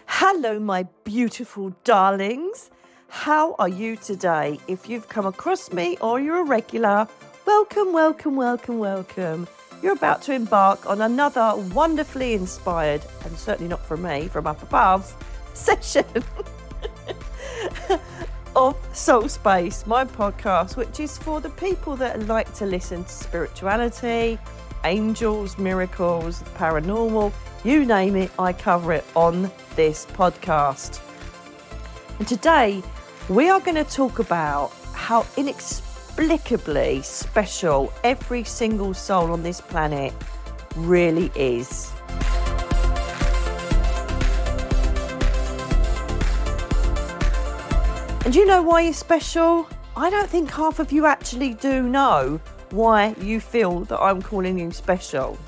Hello, my beautiful darlings. How are you today? If you've come across me or you're a regular, welcome, welcome, welcome, welcome. You're about to embark on another wonderfully inspired, and certainly not from me, from up above, session of SOULSPACE, my podcast, which is for the people that like to listen to spirituality, angels, miracles, paranormal, you name it, I cover it on this podcast. And today we are going to talk about how inexplicably special every single soul on this planet really is. And you know why you're special? I don't think half of you actually do know why you feel that I'm calling you special.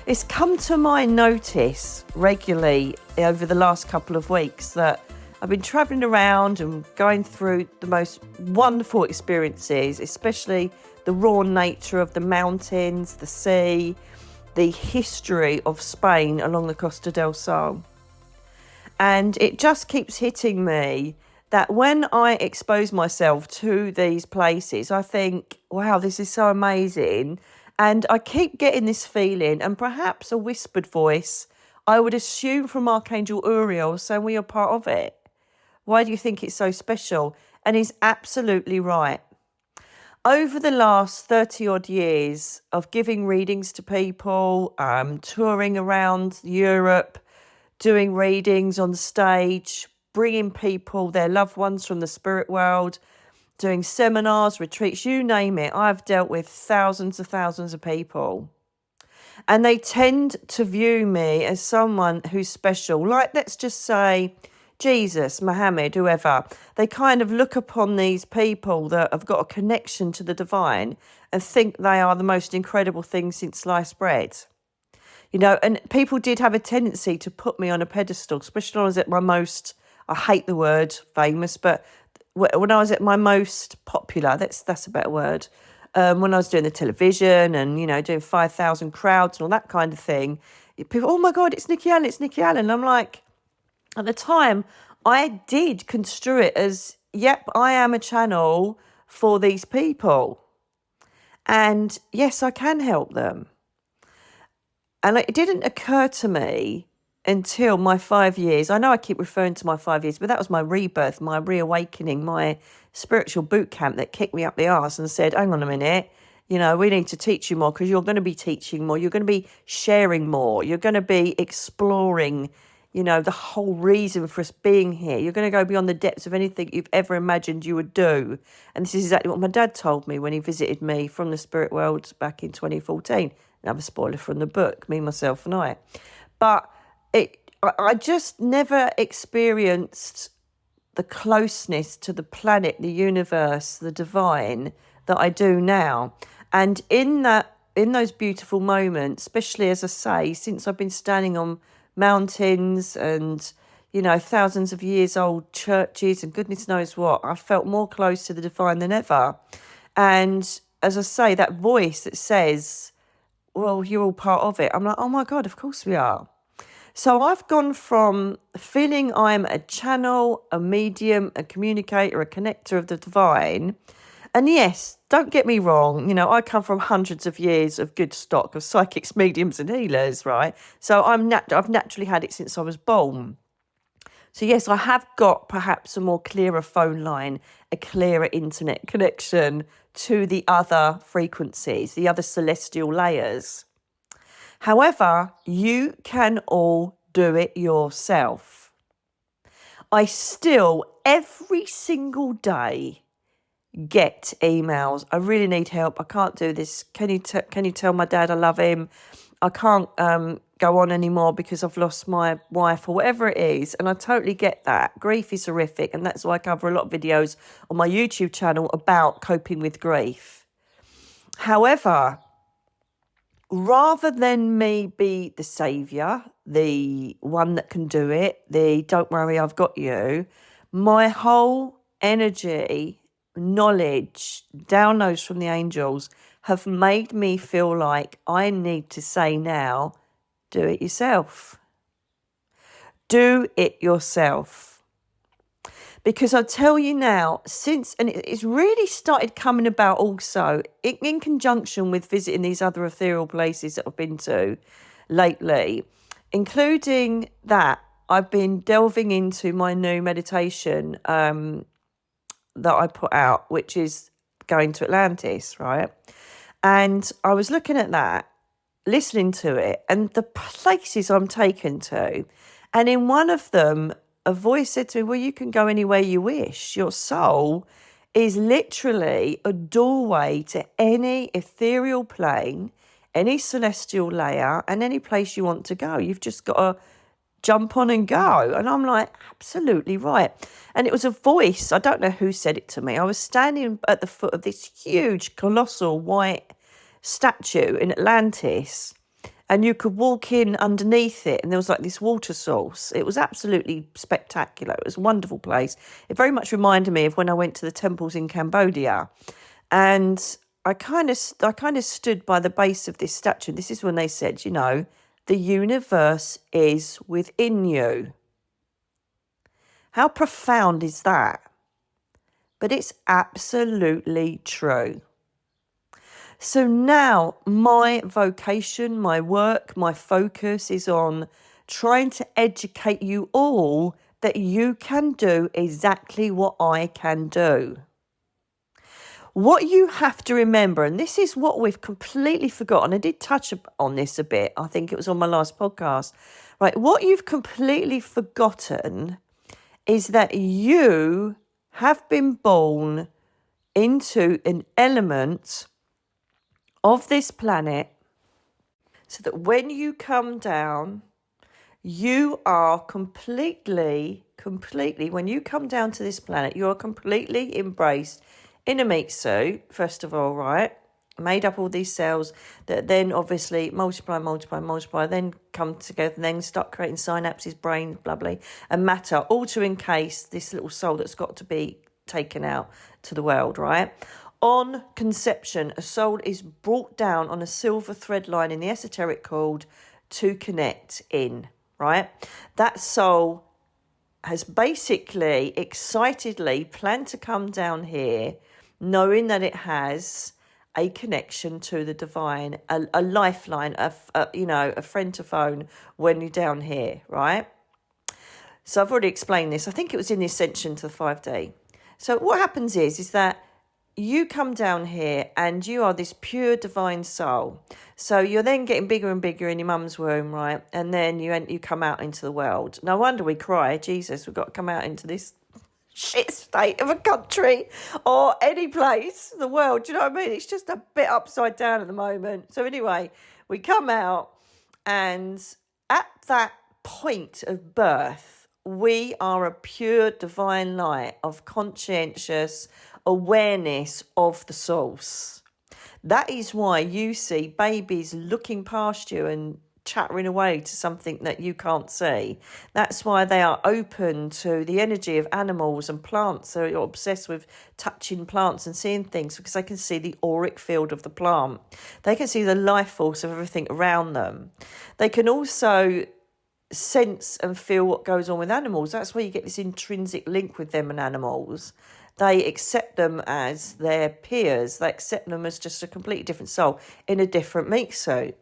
It's come to my notice regularly over the last couple of weeks that I've been travelling around and going through the most wonderful experiences, especially the raw nature of the mountains, the sea, the history of Spain along the Costa del Sol. And it just keeps hitting me that when I expose myself to these places, I think, wow, this is so amazing. And I keep getting this feeling, and perhaps a whispered voice, I would assume from Archangel Uriel, saying we are part of it. Why do you think it's so special? And he's absolutely right. Over the last 30 odd years of giving readings to people, touring around Europe, doing readings on stage, bringing people, their loved ones from the spirit world, doing seminars, retreats, you name it. I've dealt with thousands of people. And they tend to view me as someone who's special. Like, let's just say, Jesus, Muhammad, whoever. They kind of look upon these people that have got a connection to the divine and think they are the most incredible thing since sliced bread. You know, and people did have a tendency to put me on a pedestal, especially when I was at my most, I hate the word famous, but when I was at my most popular, that's a better word, when I was doing the television and, you know, doing 5,000 crowds and all that kind of thing, people, oh my God, it's NICKYALAN, it's NICKYALAN. And I'm like, at the time, I did construe it as, yep, I am a channel for these people. And yes, I can help them. And it didn't occur to me until my 5 years. I know I keep referring to my 5 years, but that was my rebirth, my reawakening, my spiritual boot camp that kicked me up the arse and said, hang on a minute, you know, we need to teach you more because you're going to be teaching more. You're going to be sharing more. You're going to be exploring, you know, the whole reason for us being here. You're going to go beyond the depths of anything you've ever imagined you would do. And this is exactly what my dad told me when he visited me from the spirit world back in 2014. Another spoiler from the book, Me, Myself and I. But I just never experienced the closeness to the planet, the universe, the divine that I do now. And in those beautiful moments, especially as I say, since I've been standing on mountains and, you know, thousands of years old churches and goodness knows what, I felt more close to the divine than ever. And as I say, that voice that says, well, you're all part of it. I'm like, oh my God, of course we are. So I've gone from feeling I'm a channel, a medium, a communicator, a connector of the divine. And yes, don't get me wrong, you know, I come from hundreds of years of good stock of psychics, mediums and healers, right? So I've naturally had it since I was born. So yes, I have got perhaps a more clearer phone line, a clearer internet connection to the other frequencies, the other celestial layers. However, you can all do it yourself. I still, every single day, get emails. I really need help. I can't do this. Can you tell my dad I love him? I can't go on anymore because I've lost my wife or whatever it is. And I totally get that. Grief is horrific. And that's why I cover a lot of videos on my YouTube channel about coping with grief. However, rather than me be the saviour, the one that can do it, the don't worry, I've got you, my whole energy, knowledge, downloads from the angels have made me feel like I need to say now, do it yourself. Do it yourself. Because I tell you now, and it's really started coming about also in conjunction with visiting these other ethereal places that I've been to lately, including that I've been delving into my new meditation that I put out, which is going to Atlantis, right? And I was looking at that, listening to it, and the places I'm taken to. And in one of them, a voice said to me, well, you can go anywhere you wish. Your soul is literally a doorway to any ethereal plane, any celestial layer, and any place you want to go. You've just got to jump on and go. And I'm like, absolutely right. And it was a voice. I don't know who said it to me. I was standing at the foot of this huge, colossal white statue in Atlantis, and you could walk in underneath it, and there was like this water source. It was absolutely spectacular. It was a wonderful place. It very much reminded me of when I went to the temples in Cambodia. And I kind of stood by the base of this statue. This is when they said, the universe is within you. How profound is that? But it's absolutely true. So now my vocation, my work, my focus is on trying to educate you all that you can do exactly what I can do. What you have to remember, and this is what we've completely forgotten, I did touch on this a bit, I think it was on my last podcast, right? What you've completely forgotten is that you have been born into an element of this planet, so that when you come down, you are completely, when you come down to this planet, you are completely embraced in a meat suit, first of all, right? Made up all these cells that then obviously multiply, then come together and then start creating synapses, brain, blah, blah, and matter, all to encase this little soul that's got to be taken out to the world, right? On conception, a soul is brought down on a silver thread line in the esoteric called to connect in, right? That soul has basically excitedly planned to come down here, knowing that it has a connection to the divine, a lifeline, a friend to phone when you're down here, right? So I've already explained this. I think it was in the Ascension to the 5D. So what happens is that you come down here and you are this pure divine soul. So you're then getting bigger and bigger in your mum's womb, right? And then you come out into the world. No wonder we cry, Jesus, we've got to come out into this shit state of a country or any place in the world. Do you know what I mean? It's just a bit upside down at the moment. So anyway, we come out, and at that point of birth, we are a pure divine light of conscientious awareness of the source. That is why you see babies looking past you and chattering away to something that you can't see. That's why they are open to the energy of animals and plants. So you're obsessed with touching plants and seeing things, because they can see the auric field of the plant. They can see the life force of everything around them. They can also sense and feel what goes on with animals. That's where you get this intrinsic link with them and animals. They accept them as their peers. They accept them as just a completely different soul in a different meat suit.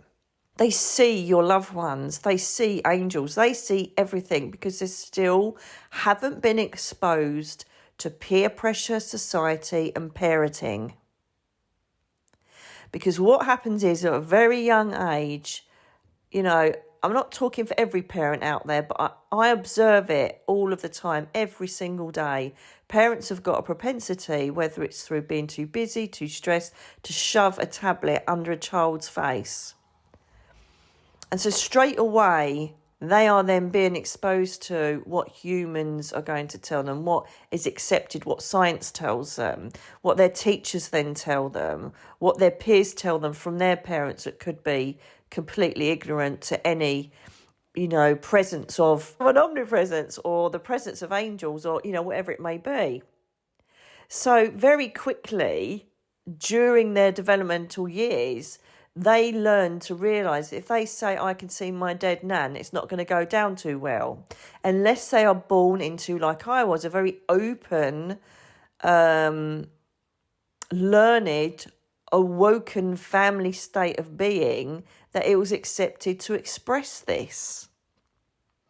They see your loved ones. They see angels. They see everything, because they still haven't been exposed to peer pressure, society and parenting. Because what happens is, at a very young age, I'm not talking for every parent out there, but I observe it all of the time, every single day. Parents have got a propensity, whether it's through being too busy, too stressed, to shove a tablet under a child's face. And so straight away, they are then being exposed to what humans are going to tell them, what is accepted, what science tells them, what their teachers then tell them, what their peers tell them from their parents that could be completely ignorant to any, presence of an omnipresence or the presence of angels or, whatever it may be. So very quickly, during their developmental years, they learn to realise if they say, I can see my dead nan, it's not going to go down too well. Unless they are born into, like I was, a very open, learned, awoken family state of being, that it was accepted to express this.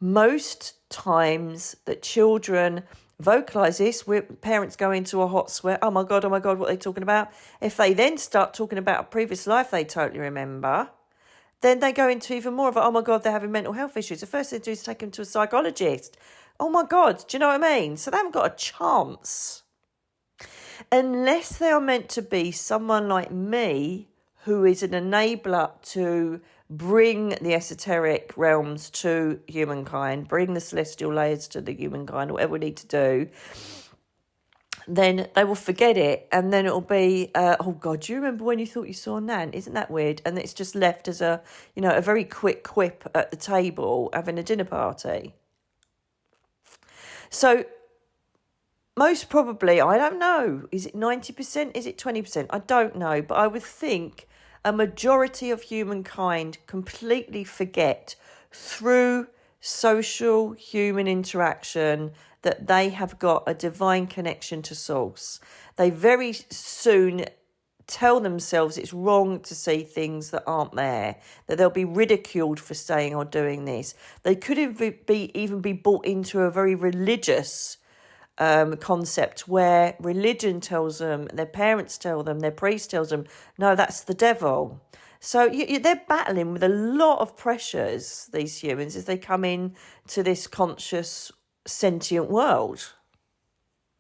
Most times that children vocalise this, where parents go into a hot sweat, oh my God, what are they talking about? If they then start talking about a previous life they totally remember, then they go into even more of a, oh my God, they're having mental health issues. The first thing to do is take them to a psychologist. Oh my God, do you know what I mean? So they haven't got a chance. Unless they are meant to be someone like me, who is an enabler to bring the esoteric realms to humankind, bring the celestial layers to the humankind, whatever we need to do, then they will forget it. And then it'll be, oh God, do you remember when you thought you saw Nan? Isn't that weird? And it's just left as a, a very quick quip at the table having a dinner party. So most probably, I don't know, is it 90%? Is it 20%? I don't know. But I would think a majority of humankind completely forget through social human interaction that they have got a divine connection to source. They very soon tell themselves it's wrong to see things that aren't there, that they'll be ridiculed for saying or doing this. They could even be brought into a very religious concept where religion tells them, their parents tell them, their priest tells them, no, that's the devil. So they're battling with a lot of pressures, these humans, as they come in to this conscious, sentient world.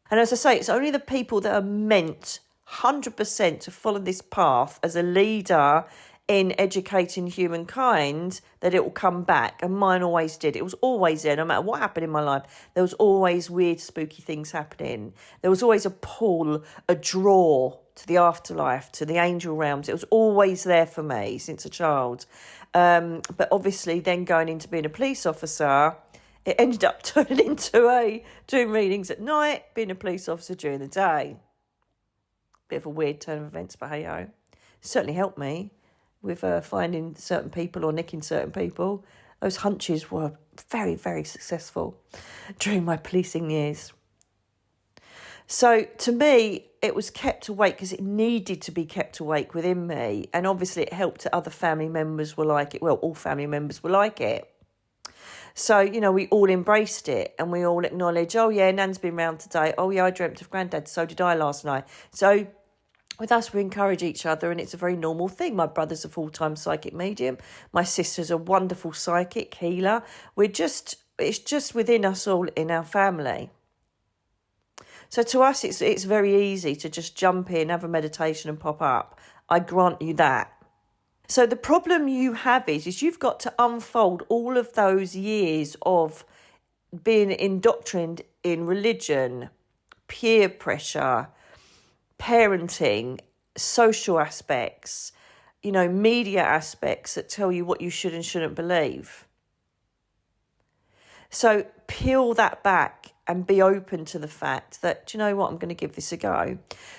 And as I say, it's only the people that are meant 100% to follow this path as a leader in educating humankind that it will come back. And mine always did. It was always there, no matter what happened in my life. There was always weird, spooky things happening. There was always a pull, a draw to the afterlife, to the angel realms. It was always there for me since a child. But obviously then going into being a police officer, it ended up turning into doing readings at night, being a police officer during the day. Bit of a weird turn of events, but hey-ho. Certainly helped me with finding certain people or nicking certain people. Those hunches were very, very successful during my policing years. So to me, it was kept awake because it needed to be kept awake within me. And obviously it helped that other family members were like it. Well, all family members were like it. So, we all embraced it and we all acknowledged, oh yeah, Nan's been round today. Oh yeah, I dreamt of Granddad. So did I last night. So with us, we encourage each other and it's a very normal thing. My brother's a full-time psychic medium. My sister's a wonderful psychic healer. It's just within us all in our family. So to us, it's very easy to just jump in, have a meditation and pop up. I grant you that. So the problem you have is you've got to unfold all of those years of being indoctrined in religion, peer pressure, parenting, social aspects, media aspects that tell you what you should and shouldn't believe. So peel that back and be open to the fact that, do you know what, I'm going to give this a go.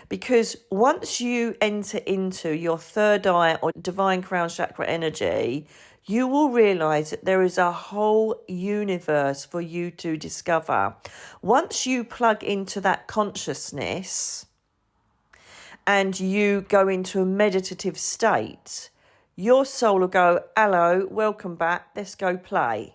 Because once you enter into your third eye or divine crown chakra energy, you will realise that there is a whole universe for you to discover. Once you plug into that consciousness and you go into a meditative state, your soul will go, hello, welcome back, let's go play.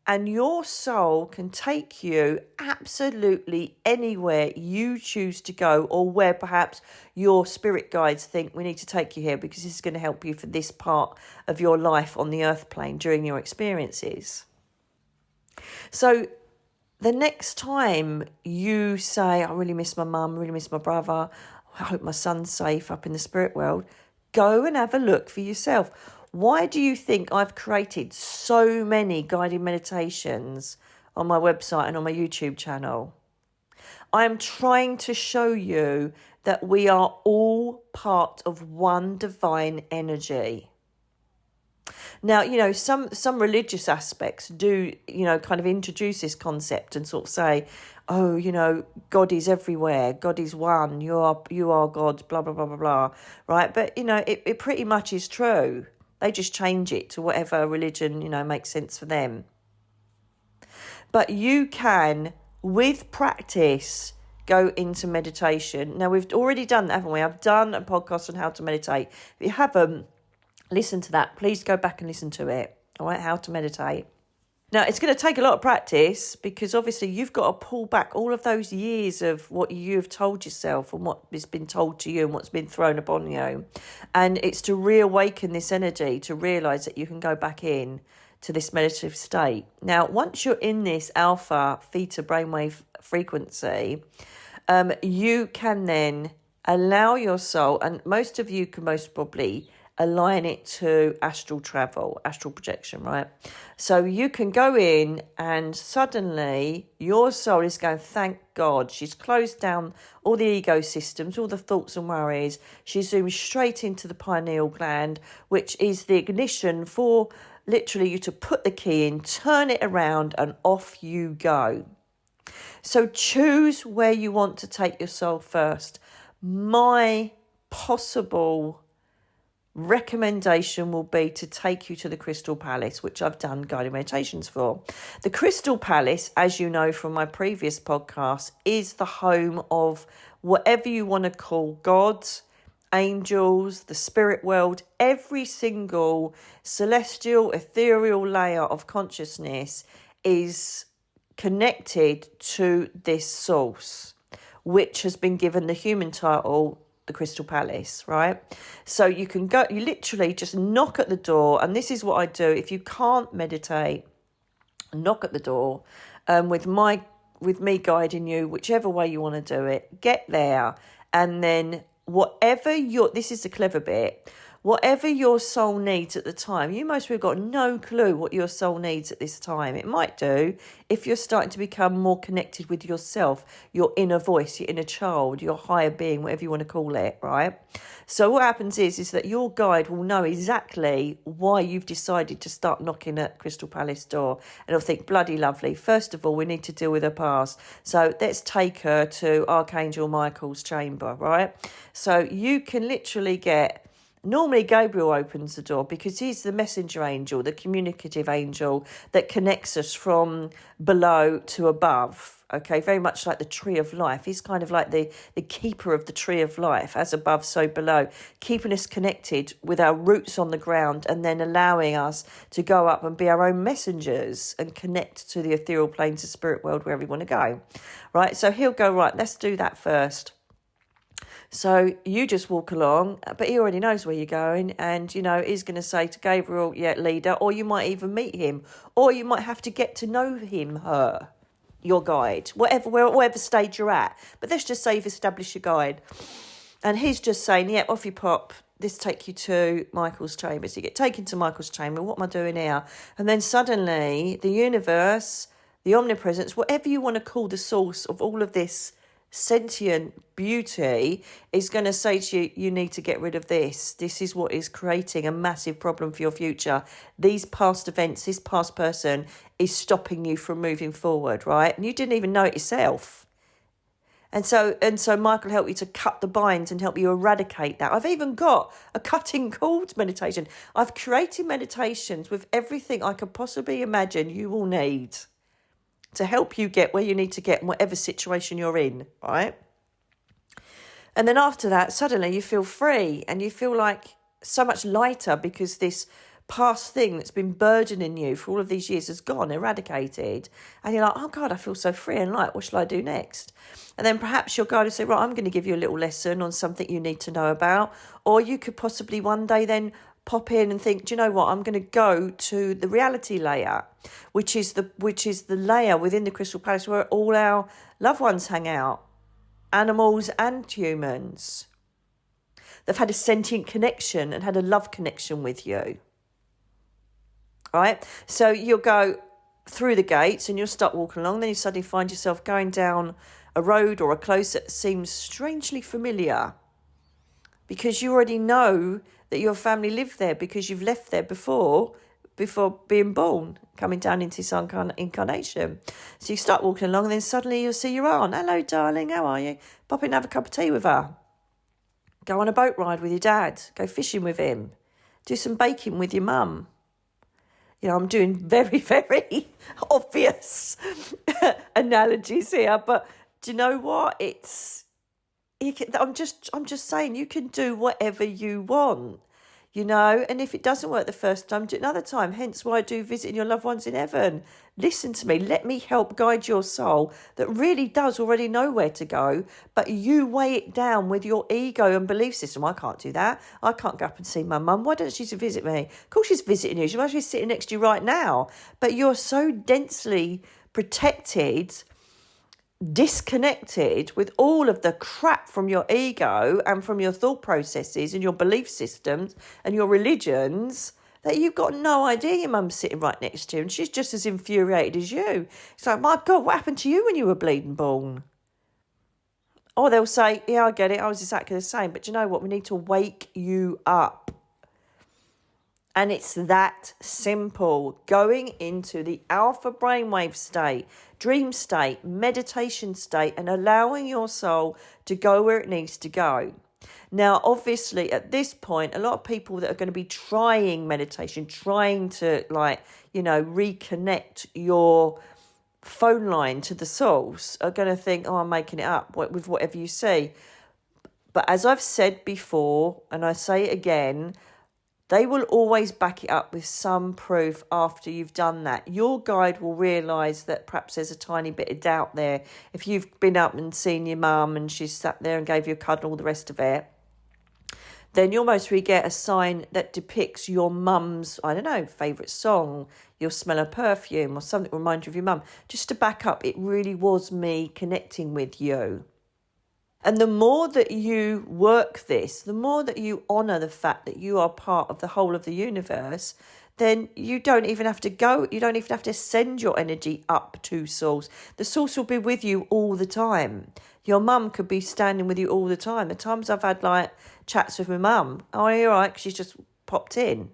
And your soul can take you absolutely anywhere you choose to go, or where perhaps your spirit guides think we need to take you here because this is going to help you for this part of your life on the earth plane during your experiences. So the next time you say, I really miss my mum, really miss my brother, I hope my son's safe up in the spirit world, go and have a look for yourself. Why do you think I've created so many guided meditations on my website and on my YouTube channel? I am trying to show you that we are all part of one divine energy. Now, some religious aspects do, kind of introduce this concept and sort of say, oh, God is everywhere, God is one, you are God, blah, blah, blah, blah, blah, right? But, it pretty much is true. They just change it to whatever religion, makes sense for them. But you can, with practice, go into meditation. Now, we've already done that, haven't we? I've done a podcast on how to meditate. If you haven't listened to that, please go back and listen to it. All right, how to meditate. Now, it's going to take a lot of practice because obviously you've got to pull back all of those years of what you've told yourself and what has been told to you and what's been thrown upon you. And it's to reawaken this energy, to realise that you can go back in to this meditative state. Now, once you're in this alpha, theta brainwave frequency, you can then allow your soul, and most of you can most probably align it to astral travel, astral projection, right? So you can go in and suddenly your soul is going, thank God. She's closed down all the ego systems, all the thoughts and worries. She zooms straight into the pineal gland, which is the ignition for literally you to put the key in, turn it around, and off you go. So choose where you want to take your soul first. My possible recommendation will be to take you to the Crystal Palace, which I've done guided meditations for. The Crystal Palace, as you know from my previous podcast, is the home of whatever you want to call gods, angels, the spirit world. Every single celestial, ethereal layer of consciousness is connected to this source, which has been given the human title, the Crystal Palace, right? So you can go, you literally just knock at the door, and this is what I do. If you can't meditate, knock at the door, with me guiding you, whichever way you want to do it. Get there, and then this is the clever bit, whatever your soul needs at the time. You most have got no clue what your soul needs at this time. It might do if you're starting to become more connected with yourself, your inner voice, your inner child, your higher being, whatever you want to call it, right? So what happens is that your guide will know exactly why you've decided to start knocking at Crystal Palace door. And it'll think, bloody lovely. First of all, we need to deal with her past. So let's take her to Archangel Michael's chamber, right? So you can literally normally Gabriel opens the door because he's the messenger angel, the communicative angel that connects us from below to above. Okay, very much like the tree of life. He's kind of like the keeper of the tree of life, as above, so below, keeping us connected with our roots on the ground and then allowing us to go up and be our own messengers and connect to the ethereal planes of spirit world wherever we want to go. Right, so he'll go, right, let's do that first. So you just walk along, but he already knows where you're going, and, he's going to say to Gabriel, yeah, leader, or you might even meet him, or you might have to get to know him, her, your guide, whatever stage you're at. But let's just say you've established your guide, and he's just saying, yeah, off you pop, this take you to Michael's chamber. So you get taken to Michael's chamber, what am I doing here? And then suddenly the universe, the omnipresence, whatever you want to call the source of all of this sentient beauty, is going to say to you, you need to get rid of this. This is what is creating a massive problem for your future. These past events, this past person is stopping you from moving forward, right? And you didn't even know it yourself. And so Michael helped you to cut the binds and help you eradicate that. I've even got a cutting cords meditation. I've created meditations with everything I could possibly imagine you will need to help you get where you need to get in whatever situation you're in, right? And then after that, suddenly you feel free and you feel like so much lighter because this past thing that's been burdening you for all of these years has gone, eradicated. And you're like, oh God, I feel so free and light. What shall I do next? And then perhaps your guide will say, right, I'm going to give you a little lesson on something you need to know about. Or you could possibly one day then pop in and think, do you know what, I'm going to go to the reality layer, which is the layer within the Crystal Palace where all our loved ones hang out, animals and humans. They've had a sentient connection and had a love connection with you. Right? So you'll go through the gates and you'll start walking along, then you suddenly find yourself going down a road or a close that seems strangely familiar because you already know that your family lived there because you've left there before before being born, coming down into this incarnation. So you start walking along and then suddenly you'll see your aunt. Hello, darling, how are you? Pop in and have a cup of tea with her. Go on a boat ride with your dad. Go fishing with him. Do some baking with your mum. You know, I'm doing very, very obvious analogies here, but do you know what? I'm just saying you can do whatever you want, you know, and if it doesn't work the first time, do it another time. Hence why I do visiting your loved ones in heaven. Listen to me. Let me help guide your soul that really does already know where to go, but you weigh it down with your ego and belief system. I can't do that. I can't go up and see my mum. Why doesn't she visit me? Of course she's visiting you. She must be sitting next to you right now. But you're so densely protected, disconnected with all of the crap from your ego and from your thought processes and your belief systems and your religions that you've got no idea your mum's sitting right next to you and she's just as infuriated as you. It's like, my God, what happened to you when you were bleeding born? Or they'll say, yeah, I get it, I was exactly the same. But you know what? We need to wake you up. And it's that simple. Going into the alpha brainwave state, dream state, meditation state, and allowing your soul to go where it needs to go. Now, obviously, at this point, a lot of people that are going to be trying meditation, trying to, reconnect your phone line to the source, are going to think, oh, I'm making it up with whatever you see. But as I've said before, and I say it again, they will always back it up with some proof after you've done that. Your guide will realise that perhaps there's a tiny bit of doubt there. If you've been up and seen your mum and she's sat there and gave you a cuddle and all the rest of it, then you'll most really get a sign that depicts your mum's, favourite song, your smell of perfume or something that reminds you of your mum. Just to back up, it really was me connecting with you. And the more that you work this, the more that you honour the fact that you are part of the whole of the universe, then you don't even have to go, you don't even have to send your energy up to source. The source will be with you all the time. Your mum could be standing with you all the time. The times I've had chats with my mum, oh, you're right, 'cause she's just popped in.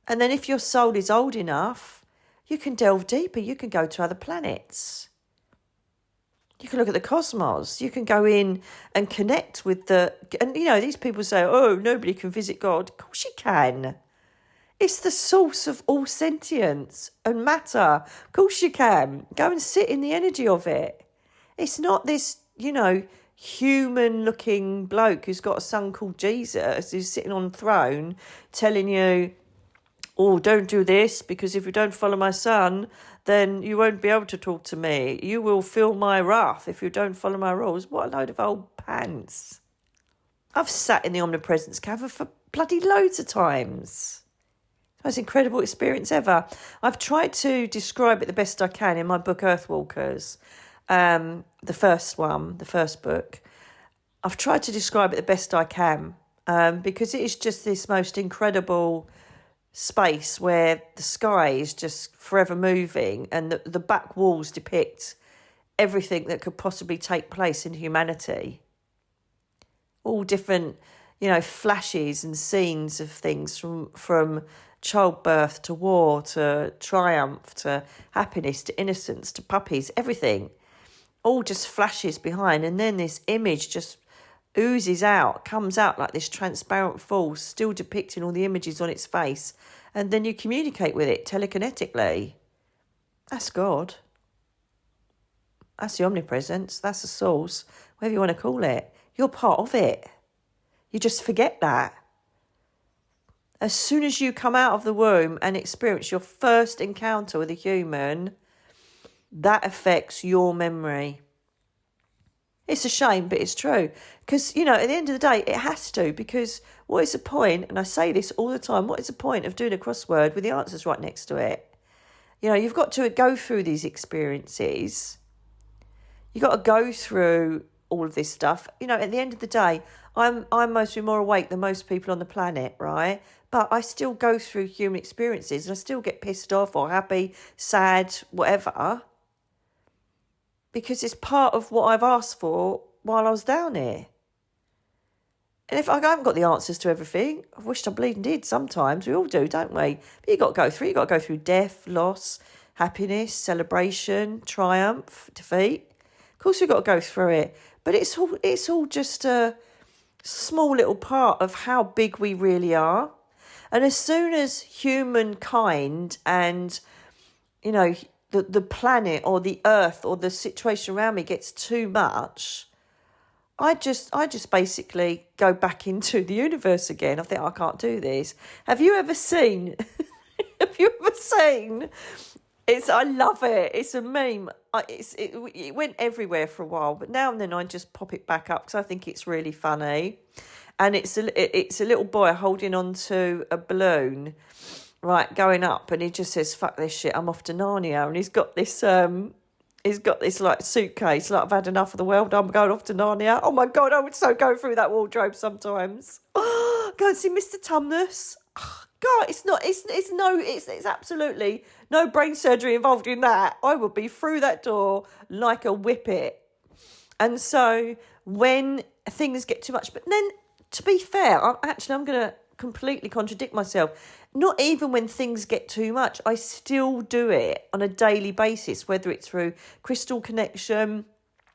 And then if your soul is old enough, you can delve deeper, you can go to other planets. You can look at the cosmos. You can go in and connect with these people say, oh, nobody can visit God. Of course you can. It's the source of all sentience and matter. Of course you can. Go and sit in the energy of it. It's not this, human-looking bloke who's got a son called Jesus who's sitting on a throne telling you, oh, don't do this because if you don't follow my son, then you won't be able to talk to me. You will feel my wrath if you don't follow my rules. What a load of old pants. I've sat in the omnipresence cavern for bloody loads of times. It's the most incredible experience ever. I've tried to describe it the best I can in my book, Earthwalkers. The first book. I've tried to describe it the best I can because it is just this most incredible space where the sky is just forever moving and the back walls depict everything that could possibly take place in humanity. All different, flashes and scenes of things from childbirth to war to triumph to happiness to innocence to puppies, everything. All just flashes behind, and then this image just oozes out, comes out like this transparent force, still depicting all the images on its face, and then you communicate with it telekinetically. That's God. That's the omnipresence. That's the source, whatever you want to call it. You're part of it. You just forget that. As soon as you come out of the womb and experience your first encounter with a human, that affects your memory. It's a shame, but it's true. Because, at the end of the day, it has to. Because what is the point, and I say this all the time, what is the point of doing a crossword with the answers right next to it? You've got to go through these experiences. You've got to go through all of this stuff. At the end of the day, I'm mostly more awake than most people on the planet, right? But I still go through human experiences and I still get pissed off or happy, sad, whatever. Because it's part of what I've asked for while I was down here. And if I haven't got the answers to everything, I wished I bleeding did sometimes. We all do, don't we? But you got to go through death, loss, happiness, celebration, triumph, defeat. Of course, we've got to go through it. But it's all just a small little part of how big we really are. And as soon as humankind and, you know, the planet or the earth or the situation around me gets too much, I just basically go back into the universe again. I think I can't do this. Have you ever seen? I love it. It's a meme. It went everywhere for a while, but now and then I just pop it back up because I think it's really funny. And it's a little boy holding on to a balloon, right, going up, and he just says, "Fuck this shit, I'm off to Narnia." And he's got this like suitcase, like, I've had enough of the world, I'm going off to Narnia. Oh my God, I would so go through that wardrobe sometimes. Oh, go and see Mr. Tumnus. Oh, God, it's absolutely no brain surgery involved in that. I would be through that door like a whippet. And so when things get too much, but then to be fair, I'm going to completely contradict myself. Not even when things get too much, I still do it on a daily basis, whether it's through crystal connection,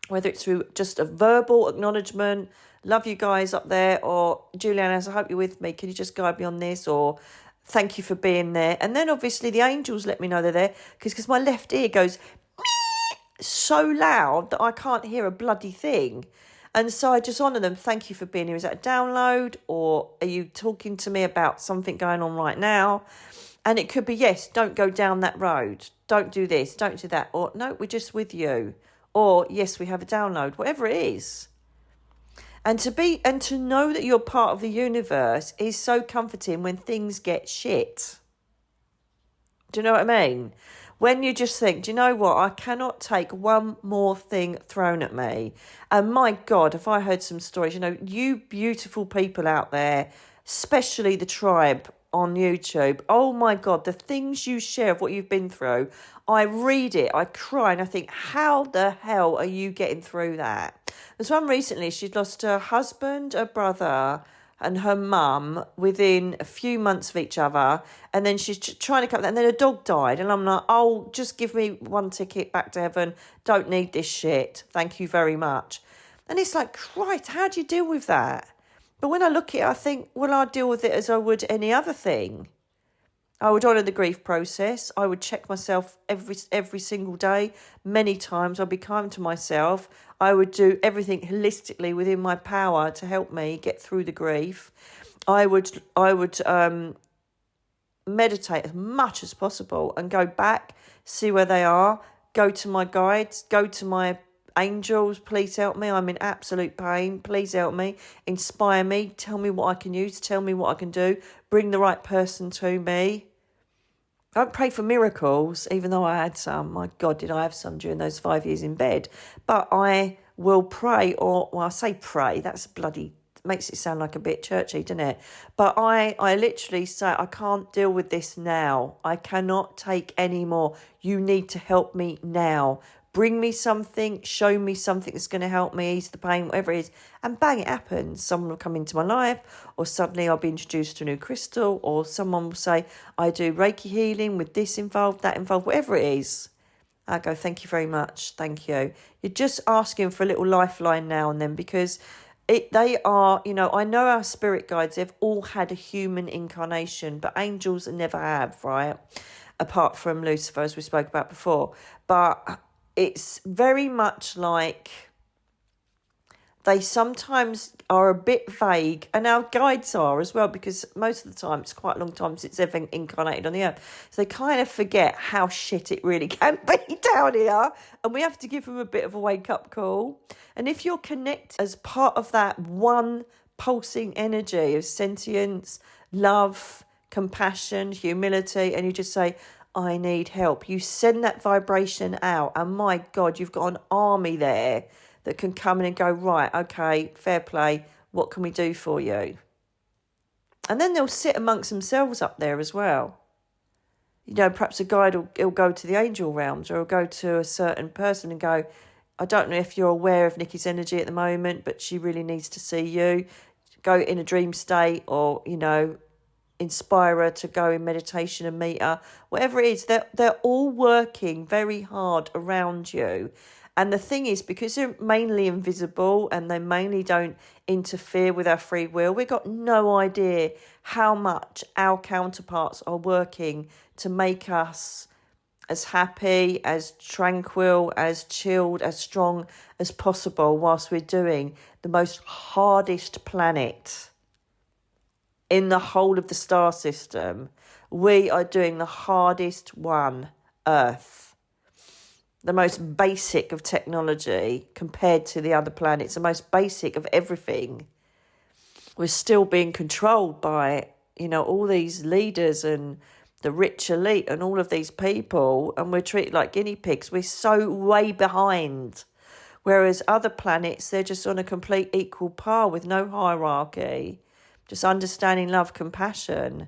whether it's through just a verbal acknowledgement, love you guys up there, or Juliana, I hope you're with me, can you just guide me on this, or thank you for being there. And then obviously the angels let me know they're there, because my left ear goes so loud that I can't hear a bloody thing. And so I just honour them. Thank you for being here. Is that a download, or are you talking to me about something going on right now? And it could be, yes, don't go down that road. Don't do this, don't do that. Or no, we're just with you. Or yes, we have a download, whatever it is. And to know that you're part of the universe is so comforting when things get shit. Do you know what I mean? When you just think, do you know what? I cannot take one more thing thrown at me. And my God, if I heard some stories, you know, you beautiful people out there, especially the tribe on YouTube. Oh my God, the things you share of what you've been through. I read it, I cry, and I think, how the hell are you getting through that? There's one recently, she'd lost her husband, her brother, and her mum within a few months of each other, and then she's trying to come, and then her dog died, and I'm like, oh, just give me one ticket back to heaven, don't need this shit, thank you very much. And it's like, right, how do you deal with that? But when I look at it, I think, well, I'll deal with it as I would any other thing. I would honour the grief process. I would check myself every single day. Many times I'll be kind to myself. I would do everything holistically within my power to help me get through the grief. I would meditate as much as possible and go back, see where they are, go to my guides, go to my angels, please help me, I'm in absolute pain, please help me, inspire me, tell me what I can use, tell me what I can do, bring the right person to me. I don't pray for miracles, even though I had some. My God, did I have some during those 5 years in bed. But I will pray, I say pray, that's bloody, makes it sound like a bit churchy, doesn't it? But I literally say, I can't deal with this now. I cannot take any more. You need to help me now. Bring me something, show me something that's going to help me ease the pain, whatever it is. And bang, it happens. Someone will come into my life, or suddenly I'll be introduced to a new crystal, or someone will say, I do Reiki healing with this involved, that involved, whatever it is. I go, thank you very much, thank you. You're just asking for a little lifeline now and then, because they are, you know, I know our spirit guides, they've all had a human incarnation, but angels never have, right? Apart from Lucifer, as we spoke about before. But it's very much like they sometimes are a bit vague, and our guides are as well, because most of the time it's quite a long time since they've been incarnated on the earth. So they kind of forget how shit it really can be down here, and we have to give them a bit of a wake-up call. And if you're connected as part of that one pulsing energy of sentience, love, compassion, humility, and you just say, I need help. You send that vibration out, and my God, you've got an army there that can come in and go, right, okay, fair play, what can we do for you? And then they'll sit amongst themselves up there as well. You know, perhaps a guide will go to the angel realms, or he'll go to a certain person and go, I don't know if you're aware of Nikki's energy at the moment, but she really needs to see you. go in a dream state, or, inspire her to go in meditation and meet her, whatever it is, they're all working very hard around you. And the thing is, because they're mainly invisible and they mainly don't interfere with our free will, we've got no idea how much our counterparts are working to make us as happy, as tranquil, as chilled, as strong as possible, whilst we're doing the most hardest planet in the whole of the star system. We are doing the hardest one, Earth. The most basic of technology compared to the other planets, the most basic of everything. We're still being controlled by, all these leaders and the rich elite and all of these people, and we're treated like guinea pigs. We're so way behind. Whereas other planets, they're just on a complete equal par with no hierarchy. Just understanding, love, compassion.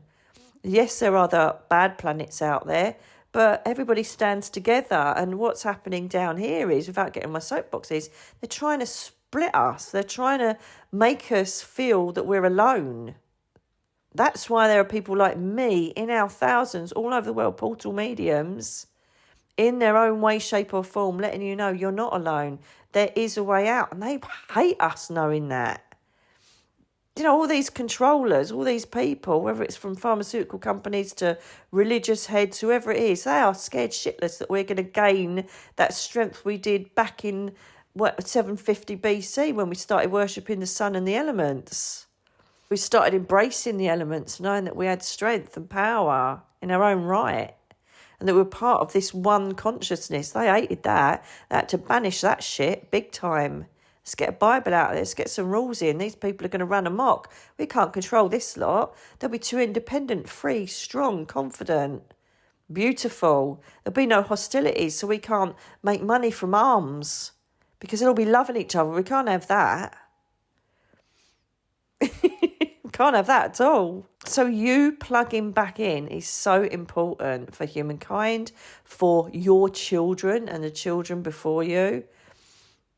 Yes, there are other bad planets out there, but everybody stands together. And what's happening down here is, without getting my soapboxes, they're trying to split us. They're trying to make us feel that we're alone. That's why there are people like me in our thousands all over the world, portal mediums, in their own way, shape or form, letting you know you're not alone. There is a way out. And they hate us knowing that. All these controllers, all these people, whether it's from pharmaceutical companies to religious heads, whoever it is, they are scared shitless that we're going to gain that strength we did back in 750 BC when we started worshipping the sun and the elements. We started embracing the elements, knowing that we had strength and power in our own right, and that we're part of this one consciousness. They hated that. They had to banish that shit big time. Let's get a Bible out of this, get some rules in. These people are going to run amok. We can't control this lot. They'll be too independent, free, strong, confident, beautiful. There'll be no hostilities, so we can't make money from arms because they'll all be loving each other. We can't have that. Can't have that at all. So you plugging back in is so important for humankind, for your children and the children before you.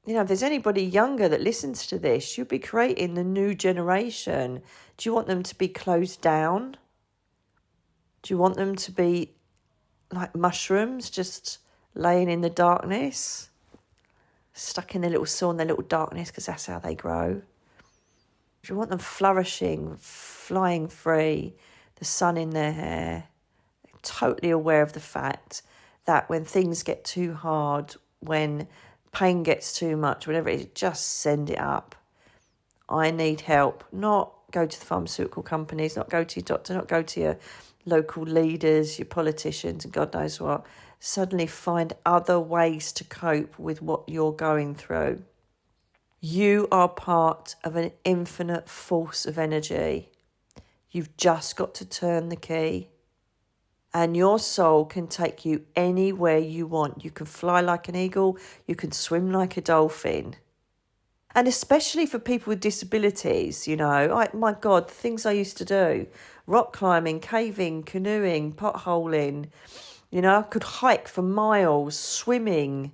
If there's anybody younger that listens to this, you'll be creating the new generation. Do you want them to be closed down? Do you want them to be like mushrooms, just laying in the darkness, stuck in their little soul and their little darkness, because that's how they grow? Do you want them flourishing, flying free, the sun in their hair, totally aware of the fact that when things get too hard, when pain gets too much, whatever it is, just send it up. I need help. Not go to the pharmaceutical companies, not go to your doctor, not go to your local leaders, your politicians, and God knows what. Suddenly find other ways to cope with what you're going through. You are part of an infinite force of energy. You've just got to turn the key. And your soul can take you anywhere you want. You can fly like an eagle. You can swim like a dolphin. And especially for people with disabilities, my God, the things I used to do. Rock climbing, caving, canoeing, potholing. I could hike for miles, swimming,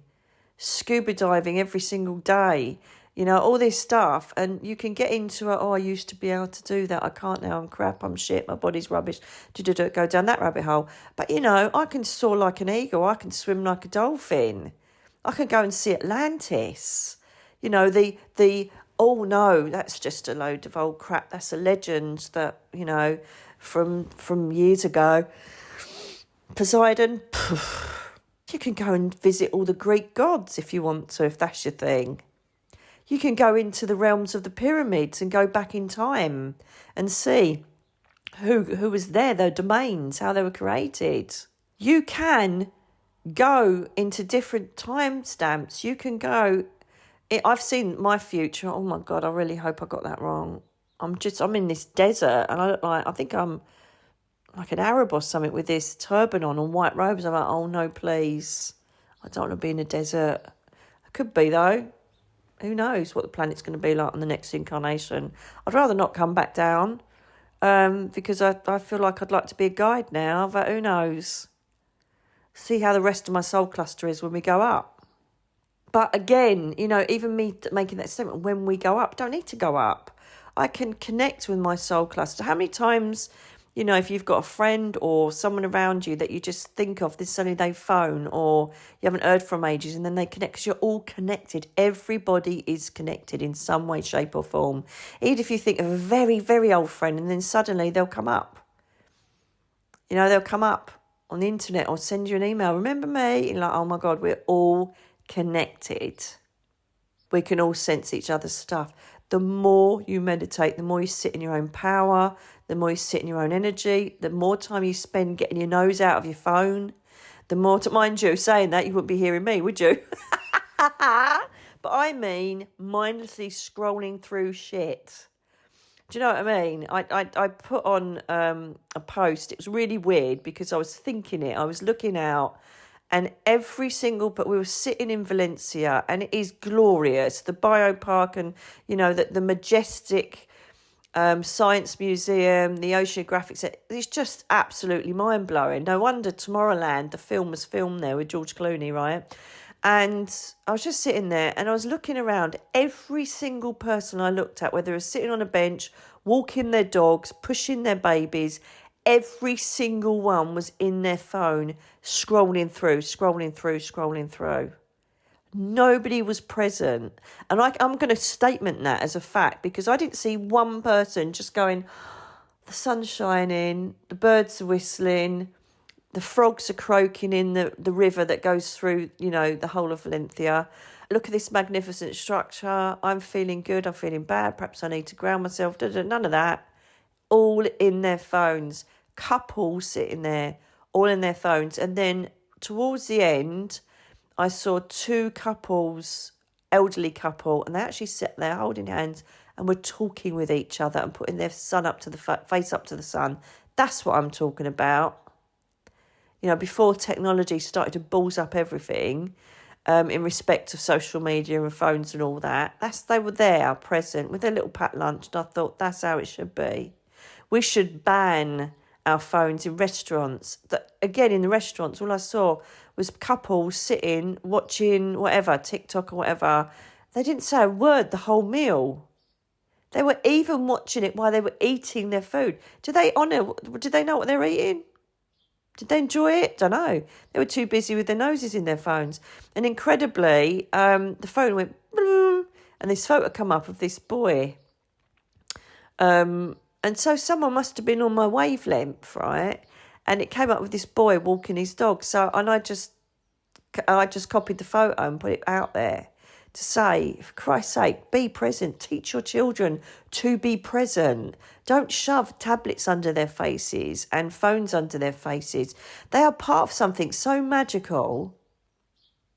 scuba diving every single day. All this stuff, and you can get into it. Oh, I used to be able to do that. I can't now. I'm crap. I'm shit. My body's rubbish. Go down that rabbit hole. But, I can soar like an eagle. I can swim like a dolphin. I can go and see Atlantis. Oh, no, that's just a load of old crap. That's a legend that, from years ago. Poseidon, you can go and visit all the Greek gods if you want to, if that's your thing. You can go into the realms of the pyramids and go back in time and see who was there, their domains, how they were created. You can go into different timestamps. You can go... I've seen my future. Oh, my God, I really hope I got that wrong. I'm in this desert, and I think I'm like an Arab or something with this turban on and white robes. I'm like, oh, no, please. I don't want to be in a desert. I could be, though. Who knows what the planet's going to be like on the next incarnation. I'd rather not come back down because I feel like I'd like to be a guide now, but who knows. See how the rest of my soul cluster is when we go up. But again, even me making that statement, when we go up, don't need to go up. I can connect with my soul cluster. How many times, if you've got a friend or someone around you that you just think of, this suddenly they phone or you haven't heard from ages and then they connect, because you're all connected. Everybody is connected in some way, shape or form. Even if you think of a very, very old friend and then suddenly they'll come up. They'll come up on the internet or send you an email. Remember me? And oh my God, we're all connected. We can all sense each other's stuff. The more you meditate, the more you sit in your own power, the more you sit in your own energy, the more time you spend getting your nose out of your phone, the more, mind you, saying that, you wouldn't be hearing me, would you? But I mean mindlessly scrolling through shit. Do you know what I mean? I put on a post. It was really weird because I was thinking it. I was looking out and but we were sitting in Valencia and it is glorious. The biopark and, the majestic science museum, the oceanographics. It's just absolutely mind-blowing. No wonder Tomorrowland, the film, was filmed there with George Clooney, right? And I was just sitting there and I was looking around. Every single person I looked at, whether it was sitting on a bench, walking their dogs, pushing their babies, every single one was in their phone, scrolling through. Nobody was present. And I'm going to statement that as a fact, because I didn't see one person just going, the sun's shining, the birds are whistling, the frogs are croaking in the river that goes through, the whole of Valencia. Look at this magnificent structure. I'm feeling good. I'm feeling bad. Perhaps I need to ground myself. None of that. All in their phones. Couples sitting there, all in their phones. And then towards the end, I saw two couples, elderly couple, and they actually sat there holding hands and were talking with each other and putting their sun up to the face up to the sun. That's what I'm talking about. Before technology started to balls up everything, in respect of social media and phones and all that, they were there, present, with their little packed lunch, and I thought that's how it should be. We should ban our phones in restaurants. Again, in the restaurants, all I saw was couples sitting, watching whatever, TikTok or whatever. They didn't say a word the whole meal. They were even watching it while they were eating their food. Did they know what they're eating? Did they enjoy it? Don't know. They were too busy with their noses in their phones. And incredibly, the phone went boom, and this photo come up of this boy. And so someone must have been on my wavelength, right? And it came up with this boy walking his dog. And I just copied the photo and put it out there to say, for Christ's sake, be present. Teach your children to be present. Don't shove tablets under their faces and phones under their faces. They are part of something so magical.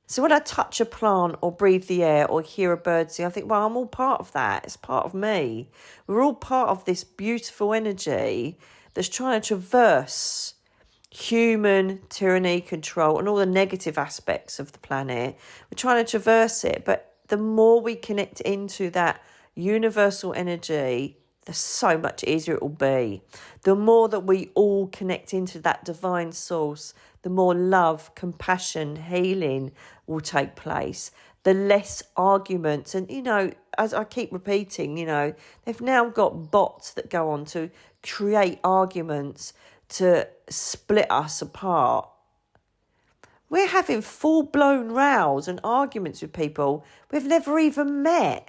So when I touch a plant or breathe the air or hear a bird sing, I think, well, I'm all part of that. It's part of me. We're all part of this beautiful energy that's trying to traverse human tyranny, control, and all the negative aspects of the planet. We're trying to traverse it, but the more we connect into that universal energy, the so much easier it will be. The more that we all connect into that divine source, the more love, compassion, healing will take place. The less arguments. And, as I keep repeating, they've now got bots that go on to create arguments to split us apart. We're having full-blown rows and arguments with people we've never even met.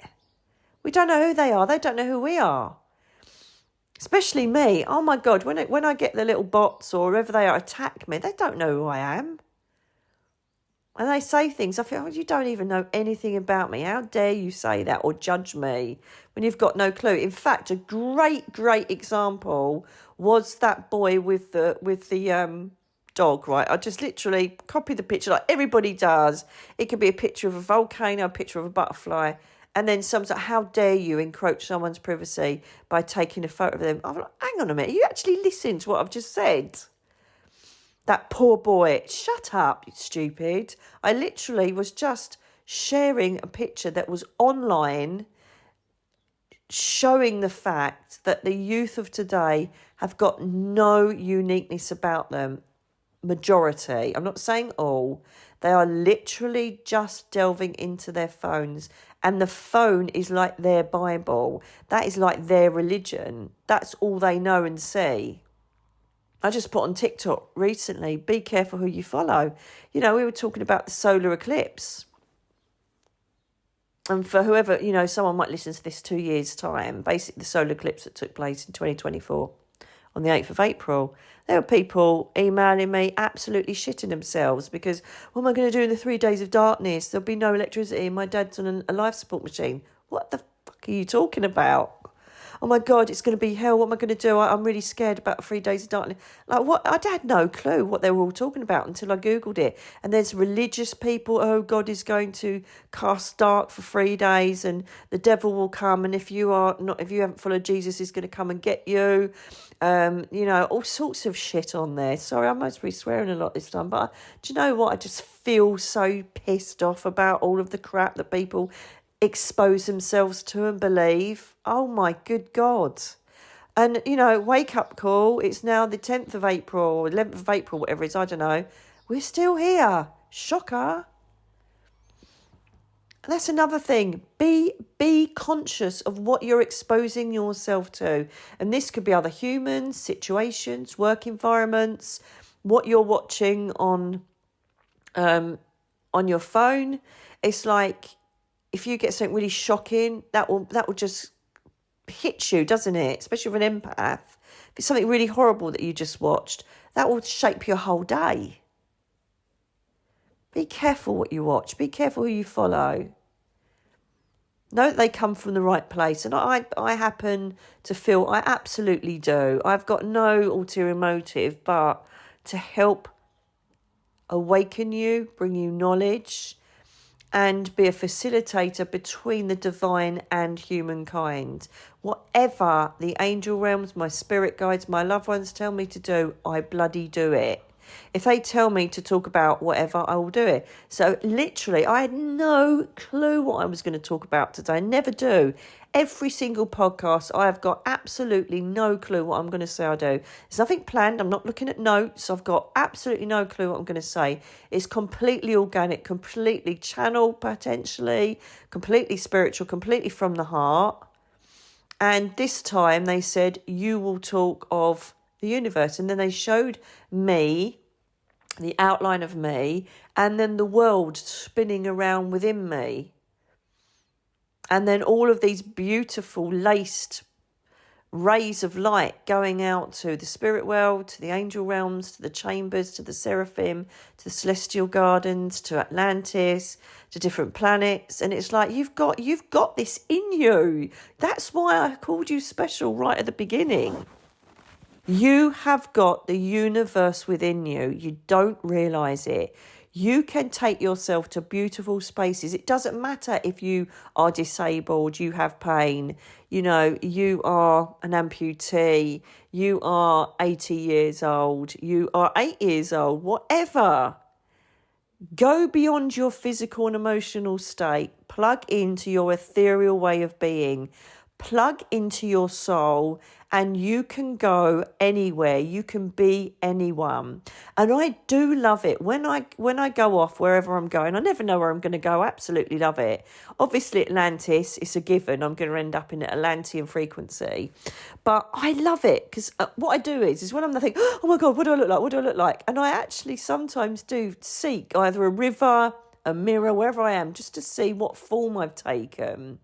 We don't know who they are. They don't know who we are. Especially me. Oh, my God, when I get the little bots or whoever they are attack me, they don't know who I am. And they say things, I feel, you don't even know anything about me. How dare you say that or judge me when you've got no clue? In fact, a great, great example was that boy with the dog, right? I just literally copied the picture like everybody does. It could be a picture of a volcano, a picture of a butterfly, and then someone's like, how dare you encroach someone's privacy by taking a photo of them? I'm like, hang on a minute, you actually listened to what I've just said? That poor boy, shut up, you stupid. I literally was just sharing a picture that was online showing the fact that the youth of today have got no uniqueness about them. majority, I'm not saying all, they are literally just delving into their phones, and the phone is like their Bible. That is like their religion. That's all they know and see. I just put on TikTok recently, be careful who you follow. You know, we were talking about the solar eclipse. And for whoever, you know, someone might listen to this 2 years' time, basically the solar eclipse that took place in 2024 on the 8th of April, there were people emailing me absolutely shitting themselves because, what am I going to do in the 3 days of darkness? There'll be no electricity. My dad's on a life support machine. What the fuck are you talking about? Oh my God, it's going to be hell. What am I going to do? I'm really scared about 3 days of darkness. Like, what? I had no clue what they were all talking about until I Googled it. And there's religious people, oh, God is going to cast dark for 3 days and the devil will come. And if you haven't followed Jesus, he's going to come and get you. You know, all sorts of shit on there. Sorry, I must be swearing a lot this time. But do you know what? I just feel so pissed off about all of the crap that people expose themselves to and believe. Oh my good God. And, you know, wake up call. It's now the 10th of April, or 11th of April, whatever it is, I don't know. We're still here. Shocker. And that's another thing. Be conscious of what you're exposing yourself to. And this could be other humans, situations, work environments, what you're watching on your phone. It's like, if you get something really shocking, that will just hit you, doesn't it? Especially with an empath. If it's something really horrible that you just watched, that will shape your whole day. Be careful what you watch. Be careful who you follow. Know that they come from the right place. And I happen to feel I absolutely do. I've got no ulterior motive but to help awaken you, bring you knowledge, and be a facilitator between the divine and humankind. Whatever the angel realms, my spirit guides, my loved ones tell me to do, I bloody do it. If they tell me to talk about whatever, I will do it. So literally, I had no clue what I was going to talk about today. I never do. Every single podcast, I have got absolutely no clue what I'm going to say I do. There's nothing planned. I'm not looking at notes. I've got absolutely no clue what I'm going to say. It's completely organic, completely channeled potentially, completely spiritual, completely from the heart. And this time they said, you will talk of the universe. And then they showed me the outline of me and then the world spinning around within me. And then all of these beautiful laced rays of light going out to the spirit world, to the angel realms, to the chambers, to the seraphim, to the celestial gardens, to Atlantis, to different planets. And it's like, you've got this in you. That's why I called you special right at the beginning. You have got the universe within you. You don't realise it. You can take yourself to beautiful spaces. It doesn't matter if you are disabled, you have pain, you know, you are an amputee, you are 80 years old, you are 8 years old, whatever. Go beyond your physical and emotional state. Plug into your ethereal way of being. Plug into your soul and you can go anywhere. You can be anyone. And I do love it. When I go off wherever I'm going, I never know where I'm going to go. I absolutely love it. Obviously, Atlantis is a given. I'm going to end up in Atlantean frequency. But I love it because what I do is when I'm thinking, oh my God, what do I look like? What do I look like? And I actually sometimes do seek either a river, a mirror, wherever I am, just to see what form I've taken.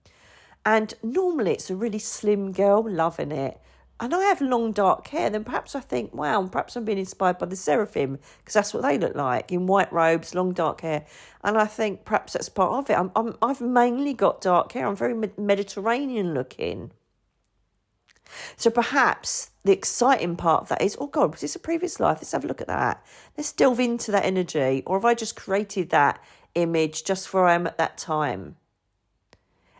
And normally it's a really slim girl, loving it. And I have long dark hair, then perhaps I think, wow, perhaps I'm being inspired by the seraphim, because that's what they look like, in white robes, long dark hair. And I think perhaps that's part of it. I've mainly got dark hair. I'm very Mediterranean looking. So perhaps the exciting part of that is, oh God, was this a previous life? Let's have a look at that. Let's delve into that energy. Or have I just created that image just for where I am at that time?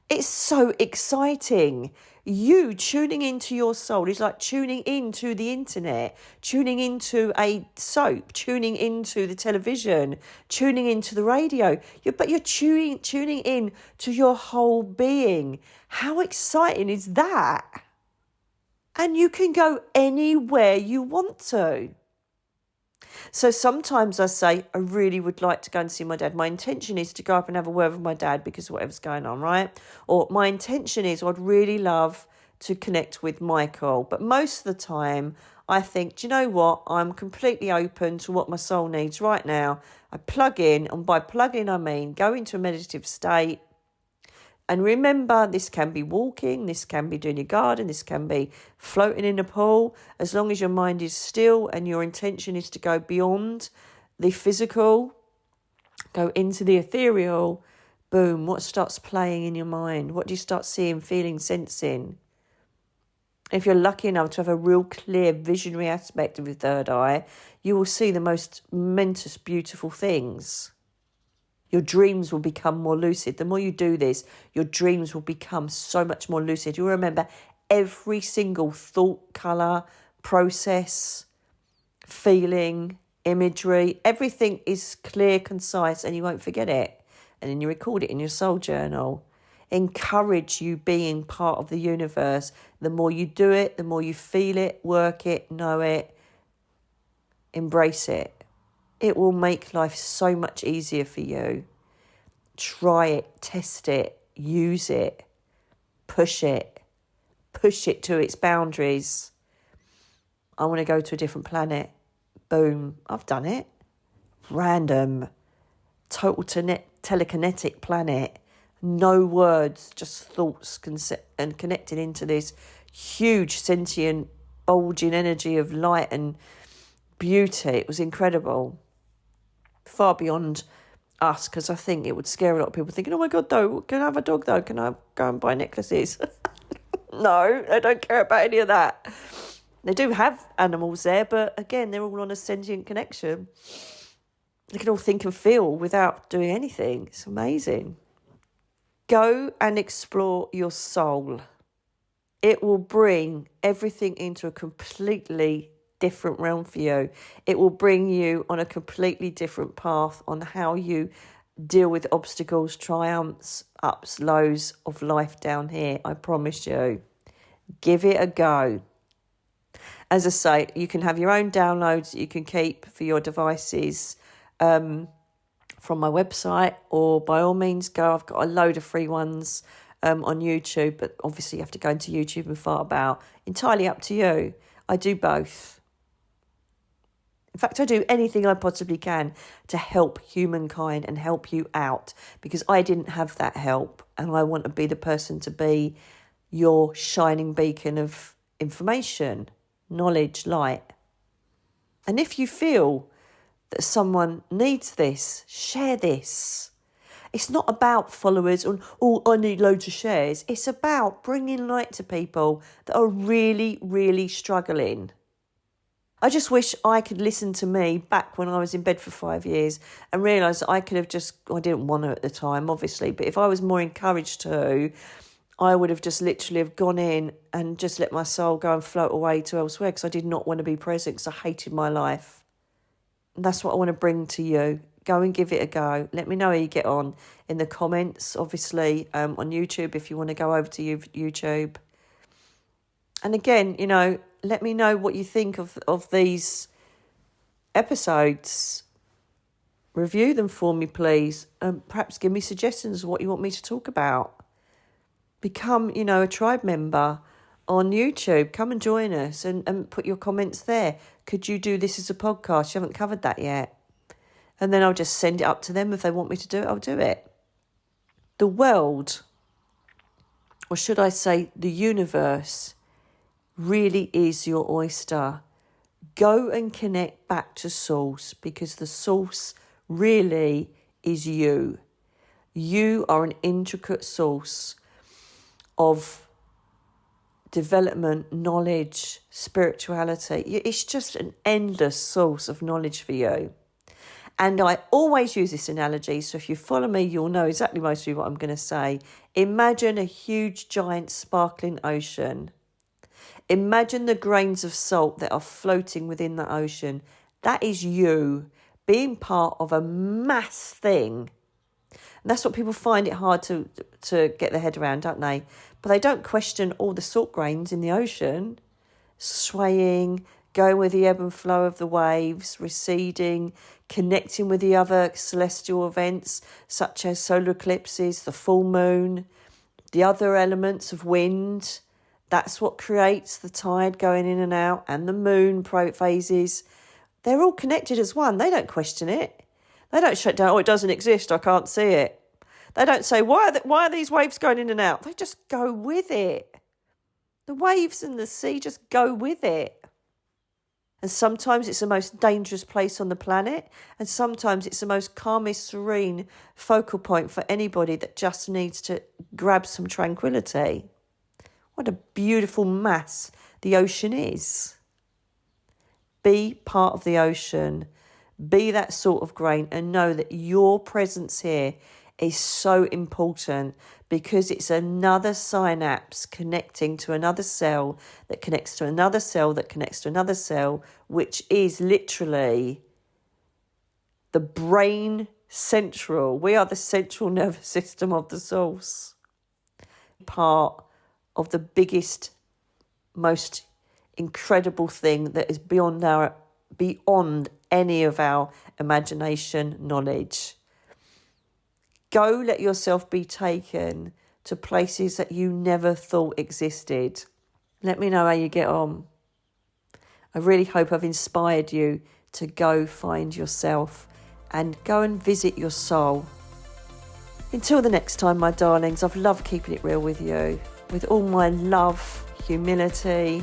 It's so exciting. You tuning into your soul is like tuning into the internet, tuning into a soap, tuning into the television, tuning into the radio. But you're tuning in to your whole being. How exciting is that? And you can go anywhere you want to. So sometimes I say, I really would like to go and see my dad. My intention is to go up and have a word with my dad because of whatever's going on, right? Or my intention is I'd really love to connect with Michael. But most of the time, I think, do you know what? I'm completely open to what my soul needs right now. I plug in, and by plug in, I mean go into a meditative state. And remember, this can be walking, this can be doing your garden, this can be floating in a pool. As long as your mind is still and your intention is to go beyond the physical, go into the ethereal, boom, what starts playing in your mind? What do you start seeing, feeling, sensing? If you're lucky enough to have a real clear visionary aspect of your third eye, you will see the most momentous, beautiful things. Your dreams will become more lucid. The more you do this, your dreams will become so much more lucid. You'll remember every single thought, colour, process, feeling, imagery. Everything is clear, concise, and you won't forget it. And then you record it in your soul journal. Encourage you being part of the universe. The more you do it, the more you feel it, work it, know it, embrace it. It will make life so much easier for you. Try it, test it, use it, push it to its boundaries. I want to go to a different planet. Boom, I've done it. Random, total telekinetic planet. No words, just thoughts and connected into this huge sentient bulging energy of light and beauty. It was incredible. Far beyond us, because I think it would scare a lot of people thinking, oh my God, though, can I have a dog though? Can I go and buy necklaces? No, I don't care about any of that. They do have animals there, but again, they're all on a sentient connection. They can all think and feel without doing anything. It's amazing. Go and explore your soul. It will bring everything into a completely different realm for you. It will bring you on a completely different path on how you deal with obstacles, triumphs, ups, lows of life down here. I promise you. Give it a go. As I say, you can have your own downloads that you can keep for your devices from my website, or by all means go. I've got a load of free ones on YouTube, but obviously you have to go into YouTube and fart about. Entirely up to you. I do both. In fact, I do anything I possibly can to help humankind and help you out, because I didn't have that help, and I want to be the person to be your shining beacon of information, knowledge, light. And if you feel that someone needs this, share this. It's not about followers and, oh, I need loads of shares. It's about bringing light to people that are really, really struggling. I just wish I could listen to me back when I was in bed for 5 years and realise that I could have I didn't want to at the time, obviously, but if I was more encouraged to, I would have just literally have gone in and just let my soul go and float away to elsewhere, because I did not want to be present, because I hated my life. And that's what I want to bring to you. Go and give it a go. Let me know how you get on in the comments, obviously, on YouTube, if you want to go over to YouTube. And again, let me know what you think of these episodes. Review them for me, please. Perhaps give me suggestions of what you want me to talk about. Become, a tribe member on YouTube. Come and join us and put your comments there. Could you do this as a podcast? You haven't covered that yet. And then I'll just send it up to them. If they want me to do it, I'll do it. The world, or should I say the universe, really is your oyster. Go and connect back to source, because the source really is you. You are an intricate source of development, knowledge, spirituality. It's just an endless source of knowledge for you. And I always use this analogy, so if you follow me, you'll know exactly mostly what I'm going to say. Imagine a huge, giant, sparkling ocean. Imagine the grains of salt that are floating within the ocean. That is you being part of a mass thing. And that's what people find it hard to get their head around, don't they? But they don't question all the salt grains in the ocean, swaying, going with the ebb and flow of the waves, receding, connecting with the other celestial events such as solar eclipses, the full moon, the other elements of wind. That's what creates the tide going in and out, and the moon phases. They're all connected as one. They don't question it. They don't shut down, oh, it doesn't exist, I can't see it. They don't say, why are these waves going in and out? They just go with it. The waves and the sea just go with it. And sometimes it's the most dangerous place on the planet, and sometimes it's the most calmest, serene focal point for anybody that just needs to grab some tranquility. What a beautiful mass the ocean is. Be part of the ocean. Be that sort of grain, and know that your presence here is so important, because it's another synapse connecting to another cell that connects to another cell that connects to another cell, which is literally the brain central. We are the central nervous system of the source. Part of the biggest, most incredible thing that is beyond any of our imagination, knowledge. Go let yourself be taken to places that you never thought existed. Let me know how you get on. I really hope I've inspired you to go find yourself and go and visit your soul. Until the next time, my darlings, I've loved keeping it real with you, with all my love, humility,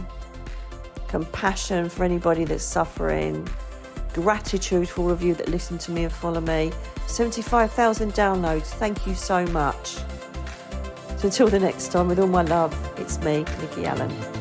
compassion for anybody that's suffering, gratitude for all of you that listen to me and follow me. 75,000 downloads. Thank you so much. So until the next time, with all my love, it's me, Nicky Allen.